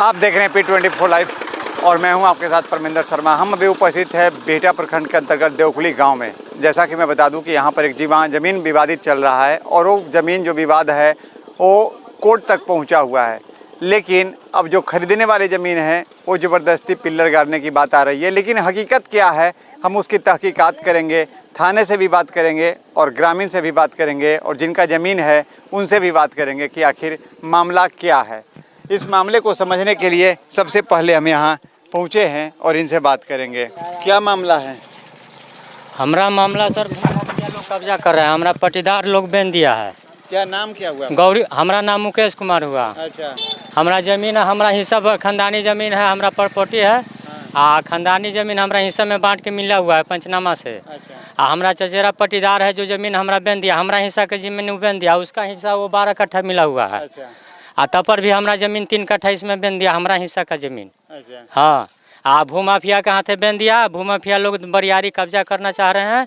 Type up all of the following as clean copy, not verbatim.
आप देख रहे हैं P24 लाइव और मैं हूं आपके साथ परमिंदर शर्मा। हम अभी उपस्थित है बिहटा प्रखंड के अंतर्गत देवकुली गांव में। जैसा कि मैं बता दूं कि यहां पर एक ज़मीन विवादित चल रहा है और वो ज़मीन जो विवाद है वो कोर्ट तक पहुंचा हुआ है। लेकिन अब जो खरीदने वाली ज़मीन है वो ज़बरदस्ती पिल्लर गाड़ने की बात आ रही है। लेकिन हकीकत क्या है हम उसकी तहकीकात करेंगे, थाने से भी बात करेंगे और ग्रामीण से भी बात करेंगे और जिनका ज़मीन है उनसे भी बात करेंगे कि आखिर मामला क्या है। इस मामले को समझने के लिए सबसे पहले हम यहाँ पहुँचे हैं और इनसे बात करेंगे। क्या मामला है? हमारा मामला सर लोग कब्जा कर रहे हैं, हमारा पट्टीदार लोग बेच दिया है। क्या नाम क्या हुआ? गौरी, हमारा नाम मुकेश कुमार हुआ। अच्छा। हमारा ज़मीन है, हमारा हिस्सा खानदानी ज़मीन है, हमारा प्रॉपर्टी है। खानदानी ज़मीन हमारा हिस्सा में बांट के मिला हुआ है पंचनामा से। अच्छा। हमारा चचेरा पट्टीदार है जो ज़मीन हमारा बेच दिया, हमारा हिस्सा का ज़मीन बेच दिया, उसका हिस्सा वो 12 कट्ठा मिला हुआ है। अच्छा। तब पर भी हमारा ज़मीन 3 कट्ठा इसमें बेच दिया, हमारा हिस्सा का ज़मीन। अच्छा। हाँ। भूमाफिया के हाथे बेच दिया। भूमाफिया लोग बरियारी कब्जा करना चाह रहे हैं।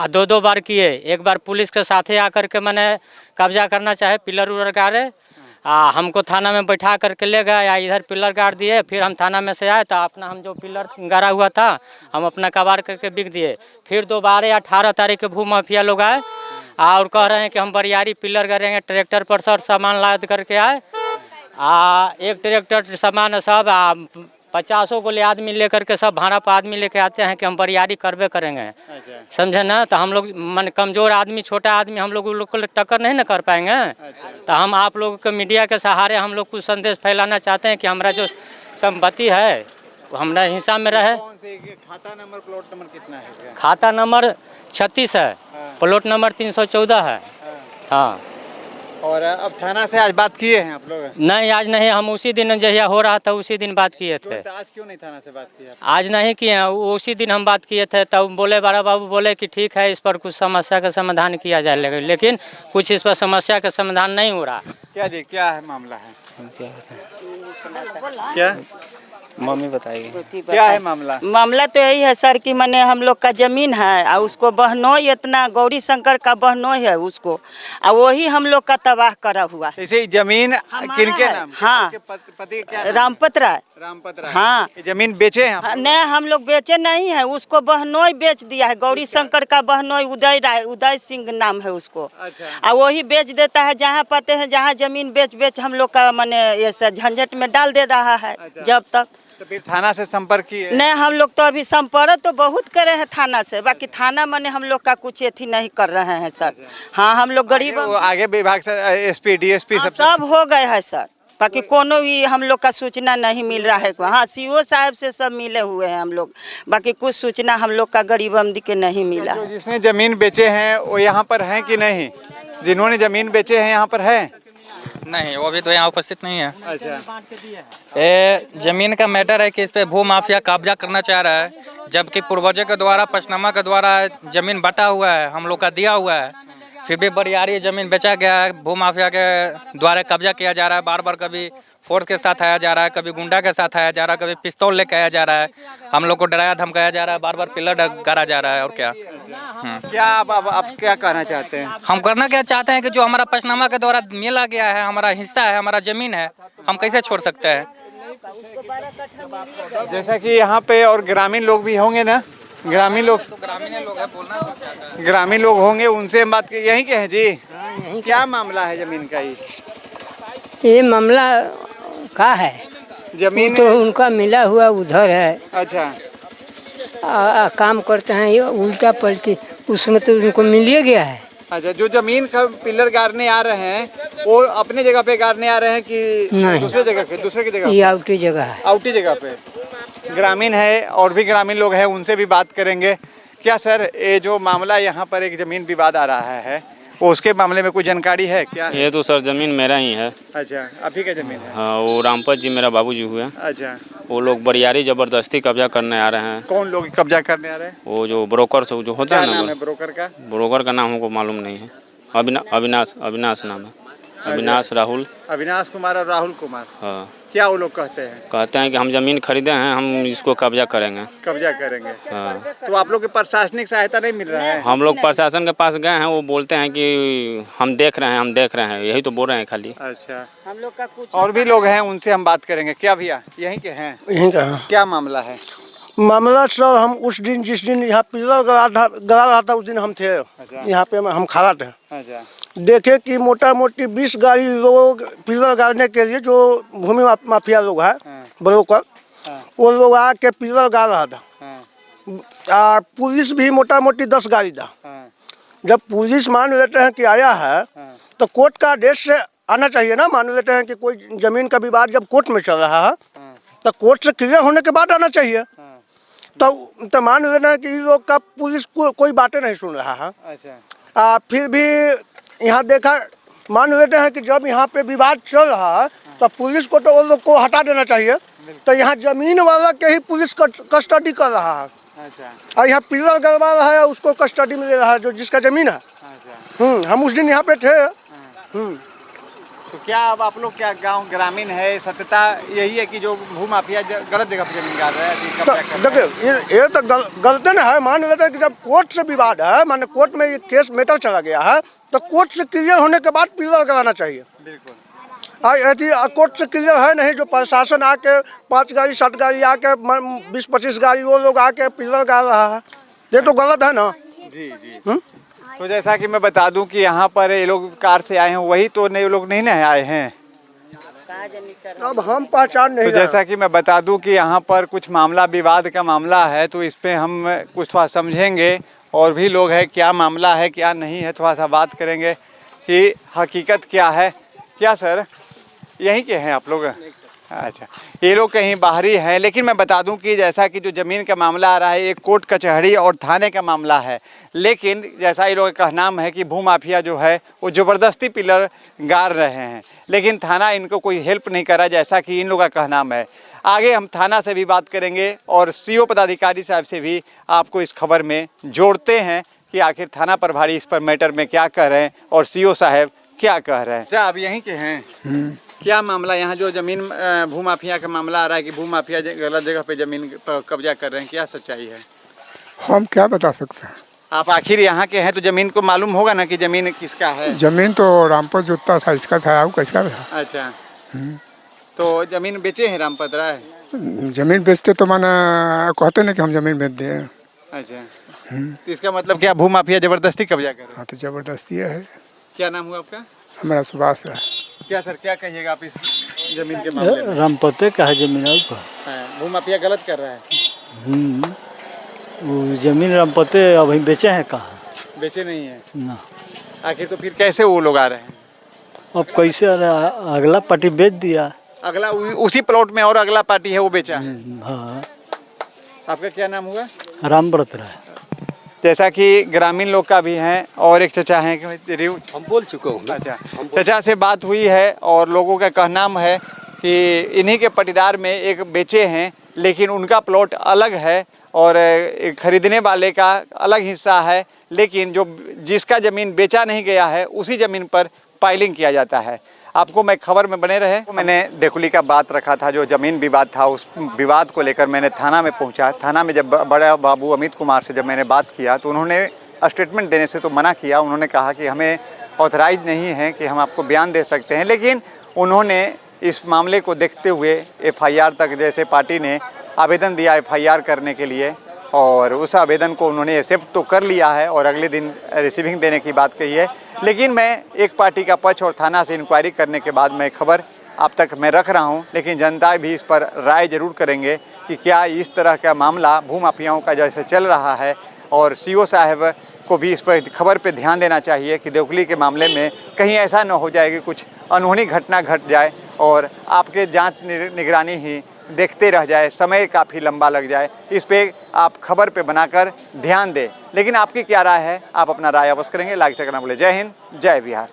2 बार किए, एक बार पुलिस के साथे आकर के मैंने कब्जा करना चाहे, पिलर उलर गाड़े। हमको थाना में बैठा करके ले गए या इधर पिलर गाड़ दिए। फिर हम थाना में से आए तो अपना हम जो पिलर गाड़ा हुआ था हम अपना कबाड़ करके बिक दिए। फिर दोबारा 18 तारीख के भूमाफिया लोग आए और कह रहे हैं कि हम बरियारी पिलर गाड़ेंगे। ट्रैक्टर पर सर सामान लाद करके आए। एक ट्रैक्टर सामान सब 50 को ले आदमी लेकर के सब भाड़ा पर आदमी लेके आते हैं कि हम बरियारी करबे करेंगे। अच्छा। समझे ना? तो हम लोग मन कमज़ोर आदमी, छोटा आदमी, हम लोग को टक्कर नहीं ना कर पाएंगे। अच्छा। तो हम आप लोगों के मीडिया के सहारे हम लोग कुछ संदेश फैलाना चाहते हैं कि हमारा जो संपत्ति है वो हमारा हिस्सा में रहे। कौन से खाता नंबर, प्लॉट नंबर कितना है? खाता नंबर 36 है। प्लॉट नंबर 314 है। हाँ। और अब थाना से आज बात किए हैं आप लोग? नहीं, आज नहीं। हम उसी दिन जहिया हो रहा था उसी दिन बात किए थे। तो आज क्यों नहीं थाना से बात किया? आज नहीं किए हैं, उसी दिन हम बात किए थे। तब बोले बड़ा बाबू बोले कि ठीक है इस पर कुछ समस्या का समाधान किया जाए, लेकिन कुछ इस पर समस्या का समाधान नहीं हो रहा। क्या जी, क्या है मामला है? क्या मम्मी बताइए क्या है मामला? मामला तो यही है सर कि मैंने हम लोग का जमीन है और उसको बहनोई, इतना गौरी शंकर का बहनोई है उसको, और वही हम लोग का तबाह करा हुआ है। इसे जमीन किनके नाम? हाँ, पति क्या? रामपत राय। रामपत राय। हाँ। जमीन बेचे हैं? नहीं, हम लोग बेचे नहीं है, उसको बहनोई बेच दिया है। गौरी शंकर का बहनोई उदय राय, उदय सिंह नाम है उसको। अच्छा। और वही बेच देता है जहाँ पाते हैं, जहाँ जमीन बेच हम लोग का मैंने ये झंझट में डाल दे रहा है। अच्छा। जब तक तो फिर थाना से संपर्क किए? नहीं, हम लोग तो अभी संपर्क तो बहुत करे हैं थाना से, बाकी थाना मैंने हम लोग का कुछ एथी नहीं कर रहे हैं सर। हाँ, हम लोग गरीब आगे विभाग से एसपी डीएसपी सब हो गए हैं सर, बाकी कोनो भी हम लोग का सूचना नहीं मिल रहा है। हाँ, सीओ साहब से सब मिले हुए हैं हम लोग, बाकी कुछ सूचना हम लोग का गरीब आमदी के नहीं मिला। जिसने जमीन बेचे हैं वो यहाँ पर है कि नहीं? जिन्होंने जमीन बेचे हैं यहाँ पर है? नहीं, वो भी तो यहाँ उपस्थित नहीं है। अच्छा। ये जमीन का मैटर है कि इस पे भू माफिया कब्जा करना चाह रहा है, जबकि पूर्वजों के द्वारा पंचनामा के द्वारा जमीन बटा हुआ है, हम लोग का दिया हुआ है। फिर भी बरियारी जमीन बेचा गया है, भू माफिया के द्वारा कब्जा किया जा रहा है। बार बार कभी फोर्स के साथ आया जा रहा है, कभी गुंडा के साथ आया जा रहा है, कभी पिस्तौल लेके आया जा रहा है। हम लोग को डराया धमकाया जा रहा है, बार बार पिलर गाड़ा जा रहा है। और क्या क्या आप क्या कहना चाहते हैं? हम करना क्या चाहते हैं कि जो हमारा पंचनामा के द्वारा मिला गया है, हमारा हिस्सा है, हमारा जमीन है, हम कैसे छोड़ सकते हैं? जैसा कि यहाँ पे और ग्रामीण लोग भी होंगे ना, ग्रामीण लोग तो ग्रामीण लोग है, बोलना ग्रामीण लोग होंगे, उनसे हम बात यही के हैं जी। क्या मामला है जमीन का? ये मामला का है, जमीन तो उनका मिला हुआ उधर है। अच्छा। काम करते हैं ये उल्टा पलटी, उसमें तो उनको मिल ही गया है। अच्छा, जो जमीन का पिलर गाड़ने आ रहे हैं वो अपने जगह पे गाड़ने आ रहे हैं कि दूसरे जगह पे? दूसरे की जगह? ये आउटी जगह है। आउटी जगह पे ग्रामीण है और भी ग्रामीण लोग हैं, उनसे भी बात करेंगे। क्या सर, ये जो मामला यहाँ पर एक जमीन विवाद आ रहा है वो उसके मामले में कोई जानकारी है क्या? ये तो सर जमीन मेरा ही है। अच्छा, आप ही का जमीन है? हाँ, वो रामपत जी मेरा बाबूजी हुए। अच्छा। वो लोग बरियारी जबरदस्ती कब्जा करने आ रहे हैं। कौन लोग कब्जा करने आ रहे हैं? वो जो ब्रोकर से जो होता है ना, नाम है ब्रोकर का? ब्रोकर का नाम हमको मालूम नहीं है। अविनाश नाम है। अविनाश राहुल। अविनाश कुमार और राहुल कुमार। हाँ। क्या वो लोग कहते हैं? कहते हैं कि हम ज़मीन खरीदे हैं, हम इसको कब्जा करेंगे। कब्जा करेंगे। हाँ। तो आप लोग के प्रशासनिक सहायता नहीं मिल रहा है? हम लोग प्रशासन के पास गए हैं, वो बोलते हैं कि हम देख रहे हैं, यही तो बोल रहे हैं खाली। अच्छा, हम लोग का कुछ और भी लोग हैं, उनसे हम बात करेंगे। क्या भैया यहीं के हैं? यहीं का है। क्या मामला है? मामला सर, हम उस दिन जिस दिन यहाँ पिलर गड़ा रहा था उस दिन हम थे। यहाँ पे हम खड़ा थे। अच्छा, देखे कि मोटा मोटी 20 गाड़ी लोग पिलर गाड़ने के लिए, जो भूमि माफिया लोग है, ब्रोकर, वो लोग आके पिलर गाड़ रहा था। पुलिस भी मोटा मोटी 10 गाड़ी था। जब पुलिस मान लेते हैं कि आया है तो कोर्ट का आदेश से आना चाहिए ना। मान लेते हैं कि कोई जमीन का विवाद जब कोर्ट में चल रहा है तो कोर्ट से क्लियर होने के बाद आना चाहिए। तो मान लेना कि इन लोग का पुलिस कोई बातें नहीं सुन रहा है। अच्छा, फिर भी यहाँ देखा, मान लेते हैं कि जब यहाँ पे विवाद चल रहा है तो पुलिस को तो उन लोग को हटा देना चाहिए। तो यहाँ जमीन वाला के ही पुलिस कस्टडी कर रहा है। अच्छा, और यहाँ पिलर गड़वा रहा है, उसको कस्टडी में ले रहा है जो जिसका जमीन है। अच्छा। हम उस दिन यहाँ पे थे। तो क्या अब आप लोग, क्या गांव ग्रामीण है, सत्यता यही है कि जो भूमाफिया गलत जगह पर जमीन गाड़ रहा है, कब्जा कर रहा है? देखिए, ये तो गलती ना है। मान लेते हैं कि जब कोर्ट से विवाद है, माने कोर्ट में ये केस मैटर चला गया है, तो कोर्ट से क्लियर होने के बाद पिलर कराना चाहिए। बिल्कुल। कोर्ट से क्लियर है नहीं, जो प्रशासन आके 5 गाड़ी 7 गाड़ी आके 20-25 गाड़ी वो लोग आके पिलर गाड़ रहा है, ये तो गलत है ना। जी जी। तो जैसा कि मैं बता दूं कि यहाँ पर ये लोग कार से आए हैं, वही तो नहीं, लोग नहीं ना आए हैं। अब हम पहचान नहीं तो जैसा कि मैं बता दूं कि यहाँ पर कुछ मामला, विवाद का मामला है, तो इस पे हम कुछ थोड़ा समझेंगे। और भी लोग हैं, क्या मामला है क्या नहीं है, थोड़ा सा बात करेंगे कि हकीकत क्या है। क्या सर यहीं के हैं आप लोग? अच्छा, ये लोग कहीं बाहरी हैं। लेकिन मैं बता दूं कि जैसा कि जो ज़मीन का मामला आ रहा है, एक कोर्ट कचहरी और थाने का मामला है। लेकिन जैसा ये लोग का कहनाम है कि भूमाफिया जो है वो ज़बरदस्ती पिलर गाड़ रहे हैं, लेकिन थाना इनको कोई हेल्प नहीं कर रहा, जैसा कि इन लोगों का कहनाम है। आगे हम थाना से भी बात करेंगे और सीओ पदाधिकारी साहब से भी आपको इस खबर में जोड़ते हैं कि आखिर थाना प्रभारी इस पर मैटर में क्या कह रहे हैं और सीओ साहब क्या कह रहे हैं। अच्छा, आप यहीं के हैं? क्या मामला यहाँ जो जमीन भूमाफिया का मामला आ रहा है कि भूमाफिया गलत जगह पे जमीन पर कब्जा कर रहे हैं, क्या सच्चाई है? हम क्या बता सकते हैं। आप आखिर यहाँ के हैं तो जमीन को मालूम होगा ना कि जमीन किसका है। जमीन तो रामपुर जोता था, इसका था, अब किसका था। अच्छा, तो जमीन बेचे हैं रामपत राय? जमीन बेचते तो माना कहते ना कि हम जमीन बेच दिए। अच्छा, तो इसका मतलब क्या भूमाफिया जबरदस्ती कब्जा कर रहे हैं? हाँ, तो जबरदस्ती है। क्या नाम हुआ आपका? हमारा सुभाष है। क्या सर, क्या कहिएगा आप इस जमीन के मामले में? रामपते का है जमीन, भूमाफिया गलत कर रहा है। वो जमीन रामपते अभी बेचे हैं कहाँ? बेचे नहीं है ना। आखिर तो फिर कैसे वो लोग आ रहे हैं? अब कैसे अगला पार्टी बेच दिया। अगला उसी प्लॉट में और अगला पार्टी है वो बेचा है। हाँ। आपका क्या नाम हुआ? रामव्रत राय। जैसा कि ग्रामीण लोग का भी है और एक चचा हैं कि हम बोल चुके हूँ। अच्छा, चचा से बात हुई है और लोगों का कहनाम है कि इन्हीं के पटीदार में एक बेचे हैं, लेकिन उनका प्लॉट अलग है और खरीदने वाले का अलग हिस्सा है। लेकिन जो जिसका ज़मीन बेचा नहीं गया है उसी ज़मीन पर पाइलिंग किया जाता है। आपको मैं खबर में बने रहे। मैंने देकुली का बात रखा था, जो ज़मीन विवाद था, उस विवाद को लेकर मैंने थाना में पहुंचा। थाना में जब बड़े बाबू अमित कुमार से जब मैंने बात किया तो उन्होंने स्टेटमेंट देने से तो मना किया। उन्होंने कहा कि हमें ऑथराइज नहीं है कि हम आपको बयान दे सकते हैं। लेकिन उन्होंने इस मामले को देखते हुए FIR तक, जैसे पार्टी ने आवेदन दिया FIR करने के लिए, और उस आवेदन को उन्होंने एक्सेप्ट तो कर लिया है और अगले दिन रिसीविंग देने की बात कही है। लेकिन मैं एक पार्टी का पक्ष और थाना से इंक्वायरी करने के बाद मैं खबर आप तक मैं रख रहा हूं। लेकिन जनता भी इस पर राय ज़रूर करेंगे कि क्या इस तरह का मामला भूमाफियाओं का जैसे चल रहा है, और CO साहब को भी इस पर खबर पे ध्यान देना चाहिए कि देवकुली के मामले में कहीं ऐसा न हो जाए कि कुछ अनहोनी घटना घट जाए और आपके जांच निगरानी ही देखते रह जाए, समय काफ़ी लंबा लग जाए। इस पे आप खबर पे बनाकर ध्यान दें। लेकिन आपकी क्या राय है, आप अपना राय अवश्य करेंगे। लाइक से करना भूलें। जय हिंद, जय बिहार।